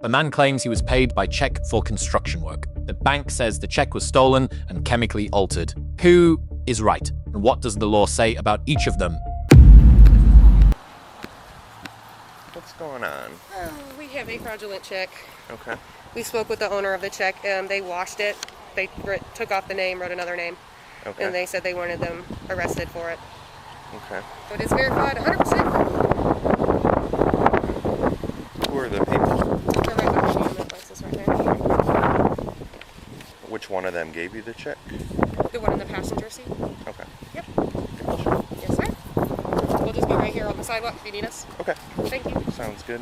The man claims he was paid by check for construction work. The bank says the check was stolen and chemically altered. Who is right? And what does the law say about each of them? What's going on? We have a fraudulent check. Okay. We spoke with the owner of the check. They washed it. They took off the name, wrote another name. Okay. And they said they wanted them arrested for it. Okay. But it's verified 100%. Who are the people? They're right behind me in the places right there. Which one of them gave you the check? The one in the passenger seat. Okay. Yep. Yes, sir. We'll just be right here on the sidewalk if you need us. Okay. Thank you. Sounds good.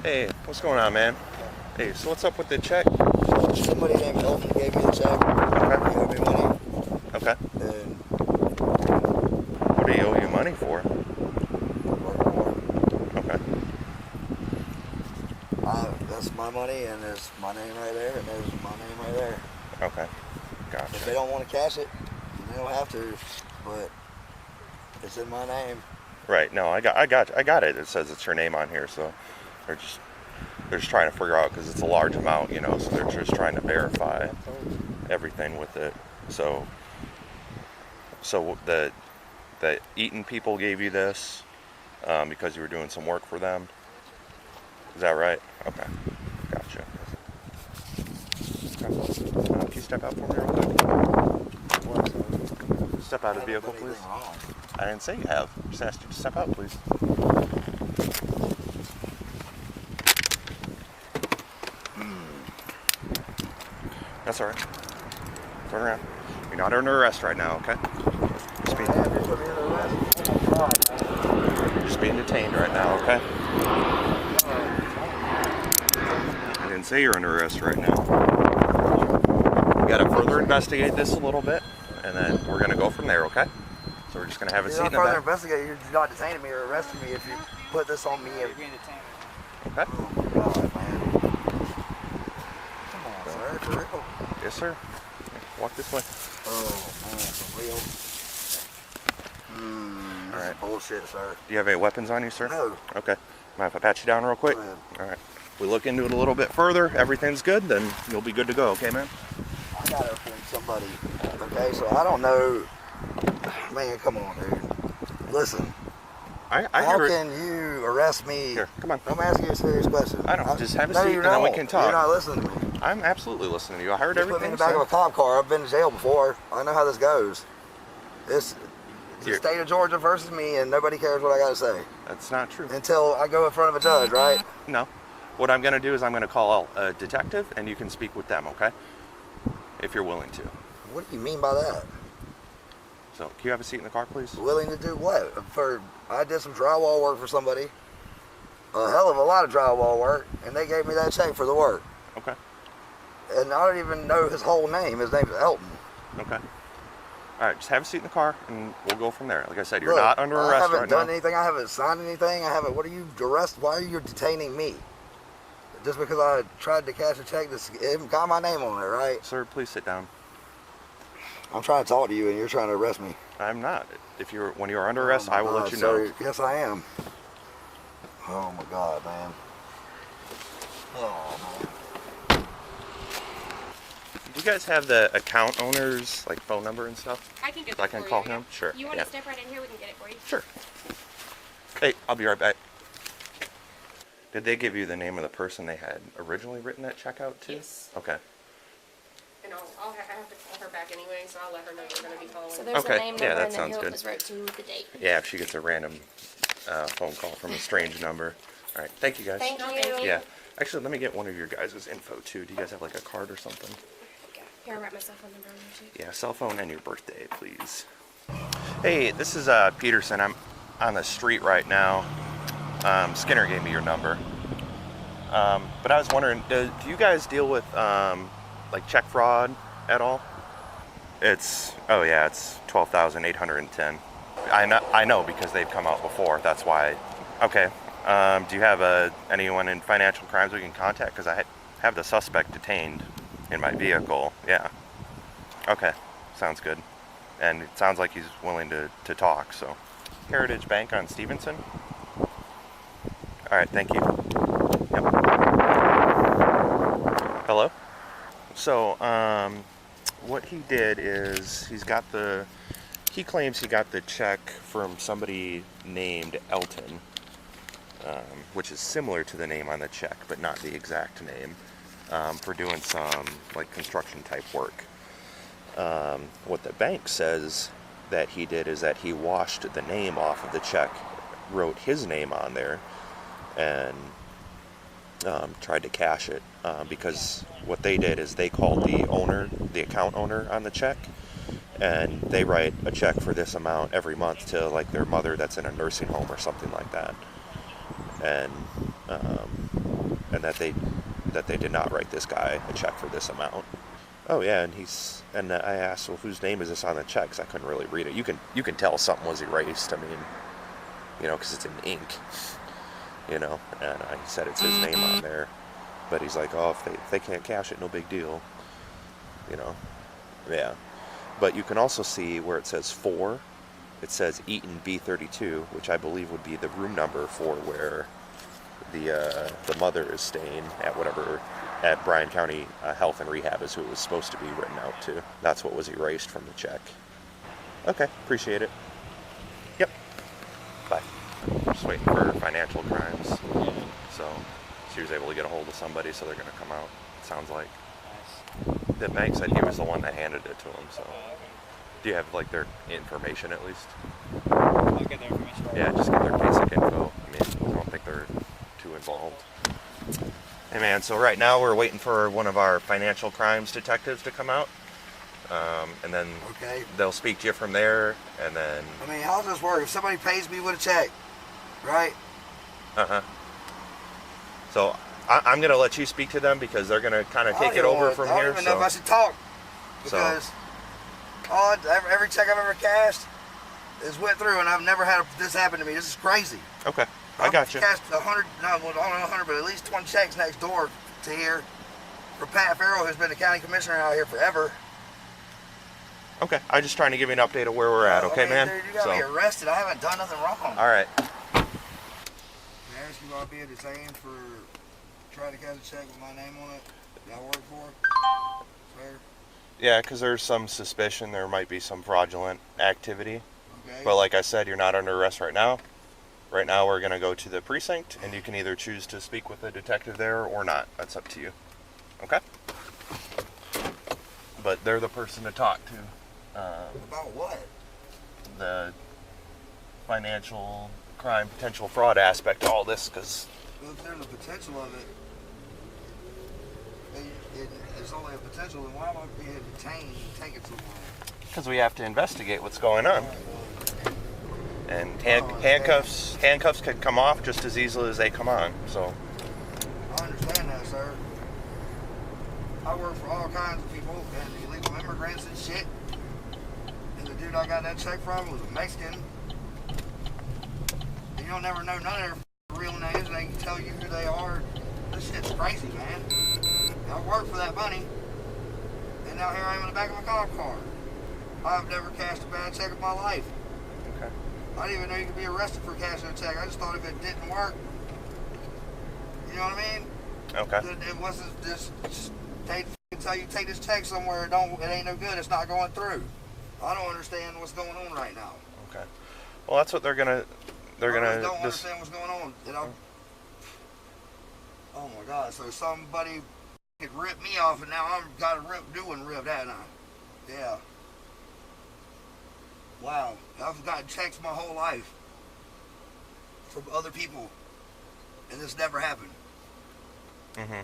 Hey, what's going on, man? Hey, so what's up with the check? Somebody named Elton gave me the check. Okay. He owed me money. Okay. And What do you owe you money for? Okay. That's my money, and there's my name right there, and there's my name right there. Okay. Gotcha. If they don't want to cash it, they don't have to, but it's in my name. Right. No, I got it. It says it's your name on here, so they're just trying to figure out, because it's a large amount, you know, so they're just trying to verify everything with it. So the Eaton people gave you this because you were doing some work for them. Is that right? Okay. Gotcha. Okay. Can you step out for me real quick? Step out of the vehicle, please. I didn't say you have. I just asked you to step out, please. That's all right. Turn around. You're not under arrest right now, okay? You're just being detained right now, okay? I didn't say you're under arrest right now. We gotta further investigate this a little bit, and then we're gonna go from there, okay? So we're just gonna have a seat in the back. Further investigate, you're not detaining me or arresting me if you put this on me. Okay. Oh my God, man. Come on, sir, for real. Yes, sir. Walk this way. Oh man, for real. All right. Bullshit, sir. Do you have any weapons on you, sir? No. Okay. Mind if I pat you down real quick? Go ahead. All right. We look into it a little bit further. Everything's good, then you'll be good to go. Okay, man? I gotta offend somebody. Okay, so I don't know. Man, come on, dude. Listen. How can you arrest me? Here, come on. I'm asking you a serious question. I don't. Just have a No, seat you and then we don't. can talk. You're not listening to me. I'm absolutely listening to you. I heard You everything. put me in the back of a cop car. I've been to jail before. I know how this goes. It's the state of Georgia versus me, and nobody cares what I gotta say. That's not true. Until I go in front of a judge, right? No. What I'm going to do is I'm going to call a detective, and you can speak with them, okay? If you're willing to. What do you mean by that? So, can you have a seat in the car, please? Willing to do what? I did some drywall work for somebody. A hell of a lot of drywall work, and they gave me that check for the work. Okay. And I don't even know his whole name. His name's Elton. Okay. All right, just have a seat in the car, and we'll go from there. Like I said, you're not under arrest right now. I haven't done anything. I haven't signed anything. What are you why are you detaining me? Just because I tried to cash a check, it got my name on it, right? Sir, please sit down. I'm trying to talk to you, and you're trying to arrest me. I'm not. When you're under arrest, I will let you know. Yes, I am. Oh my God, man. Oh man. Do you guys have the account owner's phone number and stuff? I can get So I can call him? Yeah. Sure. You want to step right in here? We can get it for you. Sure. Hey, I'll be right back. Did they give you the name of the person they had originally written that check out to? Yes. Okay. And I have to call her back anyway, so I'll let her know you're going to be calling. So there's Okay. a name Yeah, number that and then sounds who good. it was wrote to the date. Yeah, if she gets a random phone call from a strange number. All right. Thank you, guys. Thank you. Yeah. Actually, let me get one of your guys' info, too. Do you guys have, a card or something? Here, I'll write my cell phone number on there, too. Yeah, cell phone and your birthday, please. Hey, this is Peterson. I'm on the street right now. Skinner gave me your number. But I was wondering, do you guys deal with check fraud at all? It's 12,810. I know because they've come out before. That's why. Okay. Do you have anyone in financial crimes we can contact? Because I have the suspect detained in my vehicle. Yeah. Okay. Sounds good. And it sounds like he's willing to talk. So, Heritage Bank on Stevenson. All right, thank you. Yep. Hello? So, what he did is he claims he got the check from somebody named Elton, which is similar to the name on the check, but not the exact name, for doing some like construction type work. What the bank says that he did is that he washed the name off of the check, wrote his name on there, and tried to cash it, because what they did is they called the account owner on the check, and they write a check for this amount every month to like their mother that's in a nursing home or something like that, and that they did not write this guy a check for this amount. Oh yeah, and I asked, well, whose name is this on the check? 'Cause I couldn't really read it. You can tell something was erased. I mean, because it's in ink. And he said it's his name on there, but he's like, oh, if they can't cash it, no big deal. Yeah. But you can also see where it says 4. It says Eaton B32, which I believe would be the room number for where the mother is staying at Bryan County Health and Rehab is who it was supposed to be written out to. That's what was erased from the check. Okay, appreciate it. Yep. Bye. Just waiting for financial crimes. So she was able to get a hold of somebody, so they're going to come out, it sounds like. Nice. The bank said he was the one that handed it to him, so. Do you have like their information at least? I'll get their information. Yeah, just get their basic info. I mean, I don't think they're too involved. Hey man, so right now we're waiting for one of our financial crimes detectives to come out. And then they'll speak to you from there, and then... I mean, how does this work? If somebody pays me with a check, right? Uh-huh. So I'm going to let you speak to them because they're going to kind of take it over from here. I don't even know if I should talk, because every check I've ever cashed is went through, and I've never had this happen to me. This is crazy. Okay, I got you. I've cashed 100, not 100, but at least 20 checks next door to here for Pat Farrell, who's been the county commissioner out here forever. Okay, I'm just trying to give you an update of where we're at, okay, man? Dude, you got me arrested. I haven't done nothing wrong. All right. Can I ask you why I'll be detained for trying to cash a check with my name on it that I work for? Fair? Yeah, because there's some suspicion there might be some fraudulent activity. Okay. But like I said, you're not under arrest right now. Right now we're going to go to the precinct, and you can either choose to speak with the detective there or not. That's up to you. Okay? But they're the person to talk to. About what? The financial crime, potential fraud aspect of all this, because... Well, if there's a potential of it, there's only a potential, then why am I being detained and taken so long? Because we have to investigate what's going on. And handcuffs can come off just as easily as they come on, so... I understand that, sir. I work for all kinds of people, and illegal immigrants and shit. And the dude I got that check from was a Mexican. And you'll never know none of their real names, and they can tell you who they are. This shit's crazy, man. I worked for that money, and now here I am in the back of a cop car. I've never cashed a bad check in my life. Okay. I didn't even know you could be arrested for cashing a check. I just thought if it didn't work, you know what I mean? Okay. It wasn't just they tell you take this check somewhere. It ain't no good. It's not going through. I don't understand what's going on right now. Okay. Well, that's what they're gonna. I really don't understand what's going on. Oh my God! So somebody could rip me off, and now I'm got to rip that now. Yeah. Wow. I've gotten checks my whole life from other people, and this never happened. Mm-hmm.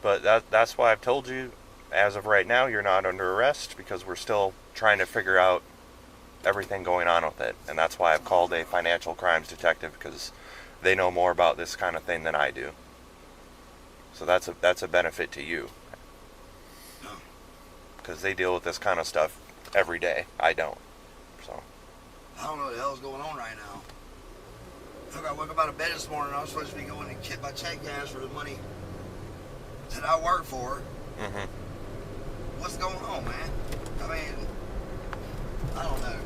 But that's why I've told you, as of right now, you're not under arrest, because we're still trying to figure out everything going on with it. And that's why I've called a financial crimes detective, because they know more about this kind of thing than I do. So that's a benefit to you. Because they deal with this kind of stuff every day. I don't. So. I don't know what the hell's going on right now. I got woke up out of bed this morning. I was supposed to be going to get my check cash for the money that I work for. Mm-hmm. What's going on, man? I mean, I don't know.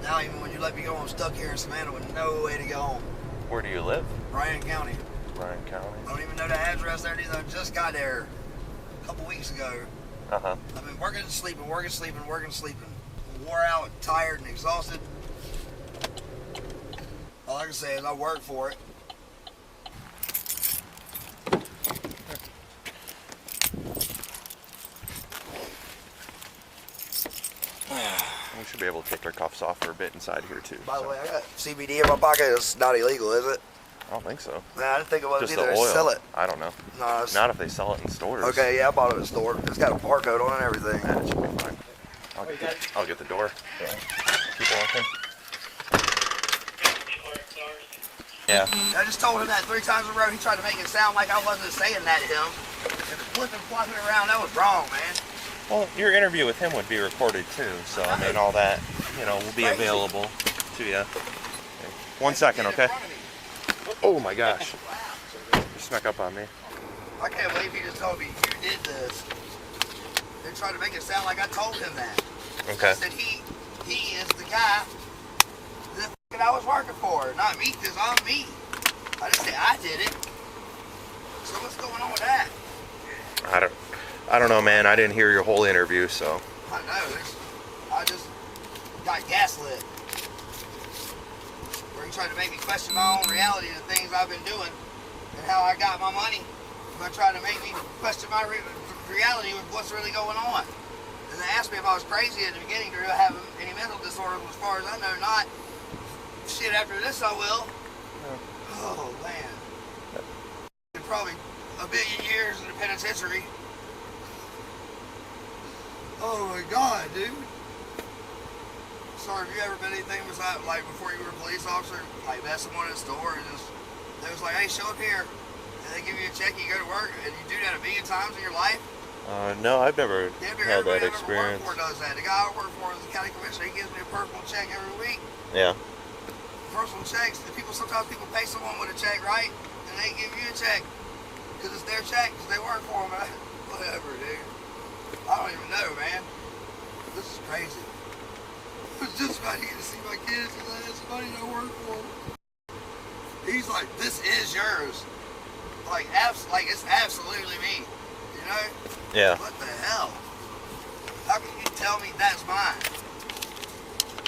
Now even when you you let me go. I'm stuck here in Savannah with no way to get home. Where do you live? Bryan County. Bryan County. I don't even know the address there either. I just got there a couple weeks ago. Uh-huh. I've been working, sleeping. Wore out, tired, and exhausted. All I can say is I work for it. We should be able to take our cuffs off for a bit inside here too. By the way, I got CBD in my pocket. It's not illegal, is it? I don't think so. Nah, I didn't think it was Just either. the They oil. sell it. I don't know. No, it's... Not if they sell it in stores. Okay, yeah, I bought it at the store. It's got a barcode on it and everything. That should be fine. I'll get the door. Yeah. Keep walking. Yeah. I just told him that 3 times in a row. He tried to make it sound like I wasn't saying that to him. And flipping, flopping around, that was wrong, man. Well, your interview with him would be recorded too, so I mean, all that, will be available to you. Okay. 1 second, okay? Oh my gosh. You snuck up on me. I can't believe he just told me you did this. They tried to make it sound like I told him that. Okay. I said he is the guy that I was working for, not me, because I'm me. I didn't say I did it. So what's going on with that? I don't know, man. I didn't hear your whole interview, so. I know. I just got gaslit. Where he tried to make me question my own reality of the things I've been doing and how I got my money. But tried to make me question my reality with what's really going on. And they asked me if I was crazy at the beginning to have any mental disorders. As far as I know, not. Shit, after this I will. Yeah. Oh, man. Probably a billion years in the penitentiary. Oh my God, dude. Sorry, have you ever been anything besides, like, before you were a police officer, like, met someone at a store and just, they was like, hey, show up here, and they give you a check, you go to work, and you do that a million times in your life? No, I've never had that experience. Everybody does that. The guy I work for is the county commissioner. He gives me a personal check every week. Yeah. Personal checks. Sometimes people pay someone with a check, right? And they give you a check because it's their check because they work for them. Whatever, dude. I don't even know, man. This is crazy. I was just about to get to see my kids because I had somebody to work for them. He's like, this is yours. Like it's absolutely me. You know? Yeah. What the hell? How can you tell me that's mine?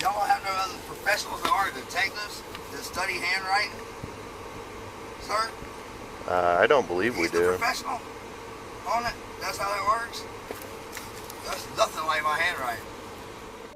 Y'all have no other professionals that are detectives that study handwriting? Sir? I don't believe we He's the do. professional on it? That's how that works? That's nothing like my handwriting.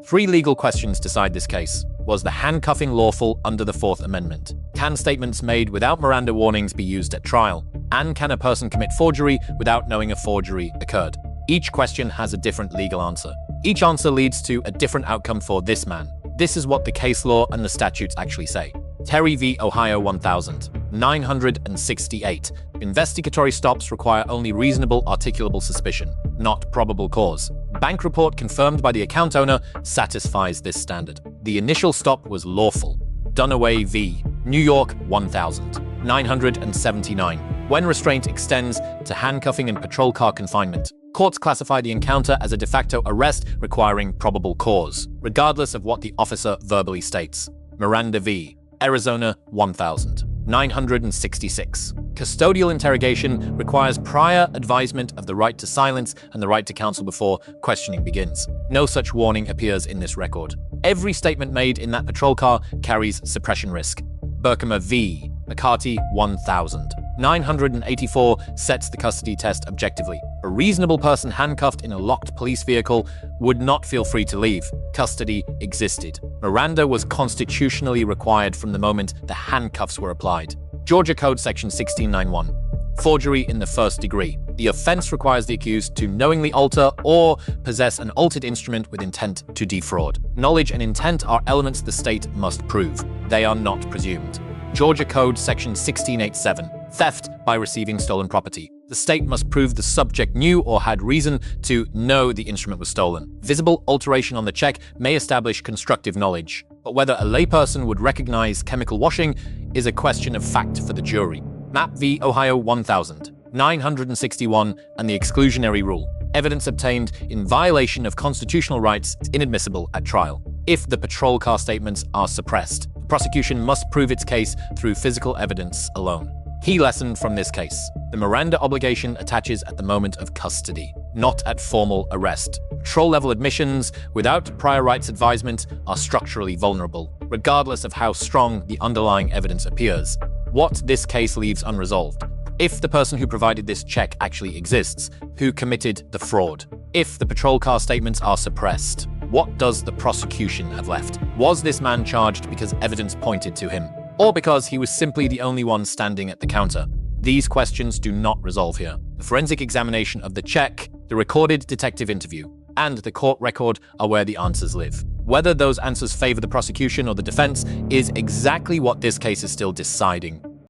3 legal questions decide this case. Was the handcuffing lawful under the 4th Amendment? Can statements made without Miranda warnings be used at trial? And can a person commit forgery without knowing a forgery occurred? Each question has a different legal answer. Each answer leads to a different outcome for this man. This is what the case law and the statutes actually say. Terry v. Ohio 1000, 968. Investigatory stops require only reasonable articulable suspicion, not probable cause. Bank report confirmed by the account owner satisfies this standard. The initial stop was lawful. Dunaway v. New York 1000, 979. When restraint extends to handcuffing and patrol car confinement, courts classify the encounter as a de facto arrest requiring probable cause, regardless of what the officer verbally states. Miranda v. Arizona 1000, 966. Custodial interrogation requires prior advisement of the right to silence and the right to counsel before questioning begins. No such warning appears in this record. Every statement made in that patrol car carries suppression risk. Berkmer v. McCarty 1000, 984 sets the custody test objectively. A reasonable person handcuffed in a locked police vehicle would not feel free to leave. Custody existed. Miranda was constitutionally required from the moment the handcuffs were applied. Georgia Code Section 1691. Forgery in the first degree. The offense requires the accused to knowingly alter or possess an altered instrument with intent to defraud. Knowledge and intent are elements the state must prove. They are not presumed. Georgia Code Section 1687. Theft by receiving stolen property. The state must prove the subject knew or had reason to know the instrument was stolen. Visible alteration on the check may establish constructive knowledge, but whether a layperson would recognize chemical washing is a question of fact for the jury. Mapp v. Ohio 1000, 961, and the exclusionary rule. Evidence obtained in violation of constitutional rights is inadmissible at trial. if the patrol car statements are suppressed. The prosecution must prove its case through physical evidence alone. Key lesson from this case: the Miranda obligation attaches at the moment of custody, not at formal arrest. Patrol-level admissions without prior rights advisement are structurally vulnerable, regardless of how strong the underlying evidence appears. What this case leaves unresolved: if the person who provided this check actually exists, who committed the fraud? If the patrol car statements are suppressed, what does the prosecution have left? Was this man charged because evidence pointed to him, or because he was simply the only one standing at the counter? These questions do not resolve here. The forensic examination of the check, the recorded detective interview, and the court record are where the answers live. Whether those answers favor the prosecution or the defense is exactly what this case is still deciding.